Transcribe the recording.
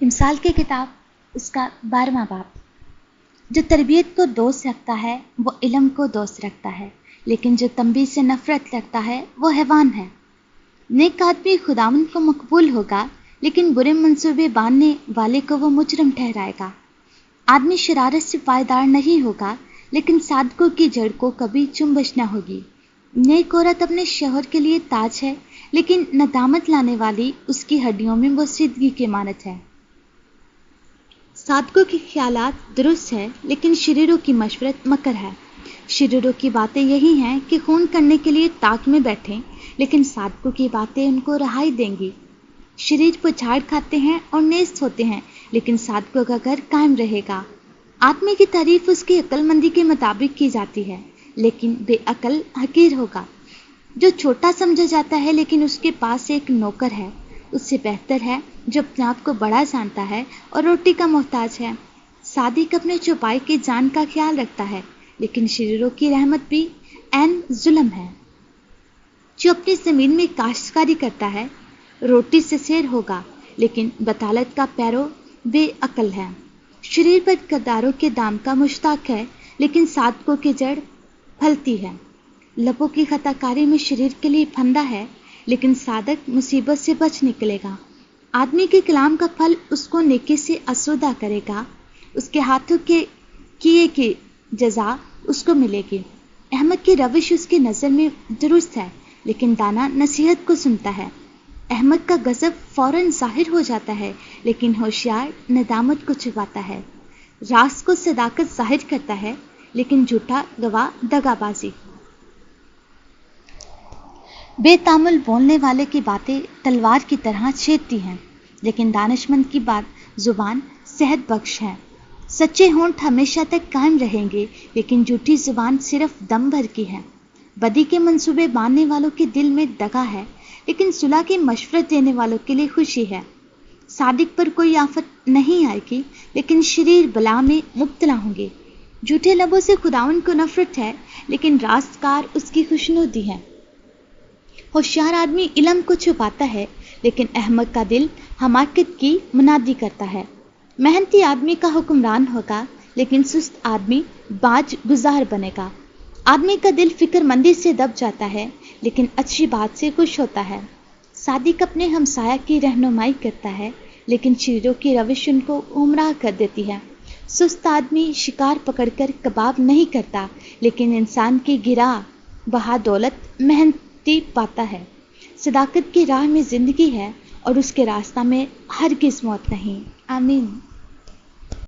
इमसाल की किताब उसका 12वां बाब। जो तरबियत को दोस्त रखता है वो इल्म को दोस्त रखता है, लेकिन जो तंबीह से नफरत रखता है वो हैवान है। नेक आदमी खुदावंद को मकबूल होगा, लेकिन बुरे मंसूबे बांधने वाले को वो मुजरम ठहराएगा। आदमी शरारत से पायदार नहीं होगा, लेकिन सादकों की जड़ को कभी चुंबश न होगी। नेक औरत अपने शौहर के लिए ताज है, लेकिन नदामत लाने वाली उसकी हड्डियों में वो सिद्दगी की मानत है। सादकों के ख्यालात दुरुस्त है, लेकिन शरीरों की मशवरत मकर है। शरीरों की बातें यही हैं कि खून करने के लिए ताक में बैठें, लेकिन सादकों की बातें उनको रहाई देंगी। शरीर पछाड़ खाते हैं और नेस्त होते हैं, लेकिन सादकों का घर कायम रहेगा। आदमी की तारीफ उसकी अक्लमंदी के मुताबिक की जाती है, लेकिन बेअकल हकीर होगा। जो छोटा समझा जाता है लेकिन उसके पास एक नौकर है, उससे बेहतर है जो अपने आप को बड़ा जानता है और रोटी का मोहताज है। सादिक अपने चौपाई की जान का ख्याल रखता है, लेकिन शरीरों की रहमत भी ऐन जुल्म है। जो अपनी जमीन में काश्तकारी करता है रोटी से सेर होगा, लेकिन बतालत का पैरो बेअकल है। शरीर पर कदारों के दाम का मुश्ताक है, लेकिन सादकों की जड़ फलती है। लबों की खताकारी में शरीर के लिए फंदा है, लेकिन सादक मुसीबत से बच निकलेगा। आदमी के कलाम का फल उसको नेकी से आसूदा करेगा, उसके हाथों के किए की जजा उसको मिलेगी। अहमक की रविश उसकी नज़र में दुरुस्त है, लेकिन दाना नसीहत को सुनता है। अहमक का गज़ब फौरन जाहिर हो जाता है, लेकिन होशियार नदामत को छुपाता है। राज को सदाकत जाहिर करता है, लेकिन झूठा गवाह दगाबाजी। बेतामुल बोलने वाले की बातें तलवार की तरह छेदती हैं, लेकिन दानिशमंद की बात जुबान सेहत बख्श है। सच्चे होंठ हमेशा तक कायम रहेंगे, लेकिन झूठी जुबान सिर्फ दम भर की है। बदी के मंसूबे बांधने वालों के दिल में दगा है, लेकिन सुलह की मशवरत देने वालों के लिए खुशी है। सादिक पर कोई आफत नहीं आएगी, लेकिन शरीर बला में मुब्तला होंगे। झूठे लबों से खुदावंद को नफरत है, लेकिन रास्तकार उसकी खुशनुदी है। होशियार आदमी इल्म को छुपाता है, लेकिन अहमक का दिल हमाकत की मुनादी करता है। मेहनती आदमी का हुक्मरान होगा, लेकिन सुस्त आदमी बाज गुजार बनेगा। आदमी का दिल फिक्रमंदी से दब जाता है, लेकिन अच्छी बात से खुश होता है। सादिक अपने हमसाया की रहनुमाई करता है, लेकिन शरीरों की रविश उनको गुमराह कर देती है। सुस्त आदमी शिकार पकड़कर कबाब नहीं करता, लेकिन इंसान की गिरा बहा दौलत मेहनती पाता है। सदाकत की राह में जिंदगी है और उसके रास्ता में हरगिज़ मौत नहीं। आमीन।